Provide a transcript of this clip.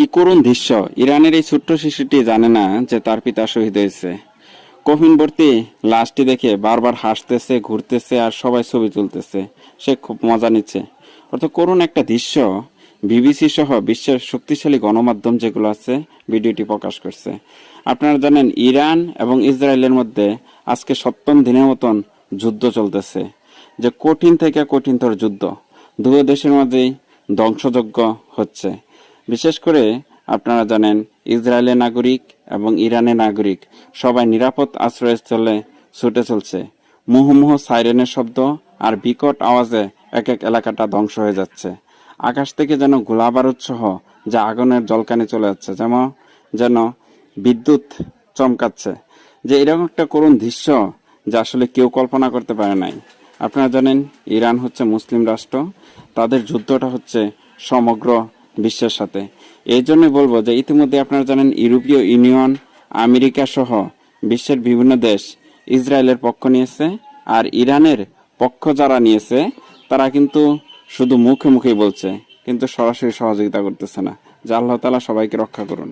কি করুণ দৃশ্য! ইরানের এই ছোট্ট শিশুটি জানে না যে তার পিতা শহীদ হয়েছে। কফিন ভর্তি লাশটি দেখে বারবার হাসতেছে, ঘুরতেছে আর সবাই ছবি তুলতেছে। সে খুব মজা নিচ্ছে। অর্থাৎ করুণ একটা দৃশ্য। বিবিসি সহ বিশ্বের শক্তিশালী গণমাধ্যম যেগুলো আছে ভিডিওটি প্রকাশ করছে। আপনারা জানেন ইরান এবং ইসরায়েলের মধ্যে আজকে ৭ম দিনের মতন যুদ্ধ চলতেছে, যে কঠিন থেকে কঠিনতর যুদ্ধ। দুই দেশের মধ্যেই ধ্বংসযজ্ঞ হচ্ছে। বিশেষ করে আপনারা জানেন ইসরায়েলের নাগরিক এবং ইরানের নাগরিক সবাই নিরাপদ আশ্রয়স্থলে ছুটে চলছে। মুহুর্মুহু সাইরেনের শব্দ আর বিকট আওয়াজে এক এক এলাকাটা ধ্বংস হয়ে যাচ্ছে। আকাশ থেকে যেন গোলাবারুদ সহ যা আগুনের জলকানি চলে যাচ্ছে, যেন বিদ্যুৎ চমকাচ্ছে। যে এরকম একটা করুণ দৃশ্য যা আসলে কেউ কল্পনা করতে পারে নাই। আপনারা জানেন ইরান হচ্ছে মুসলিম রাষ্ট্র, তাদের যুদ্ধটা হচ্ছে সমগ্র বিশ্বের সাথে। এই জন্যই বলবো যে ইতিমধ্যে আপনারা জানেন ইউরোপীয় ইউনিয়ন, আমেরিকা সহ বিশ্বের বিভিন্ন দেশ ইসরায়েলের পক্ষ নিয়েছে। আর ইরানের পক্ষ যারা নিয়েছে তারা কিন্তু শুধু মুখে মুখেই বলছে, কিন্তু সরাসরি সহযোগিতা করতেছে না। যে আল্লাহ তাআলা সবাইকে রক্ষা করুন।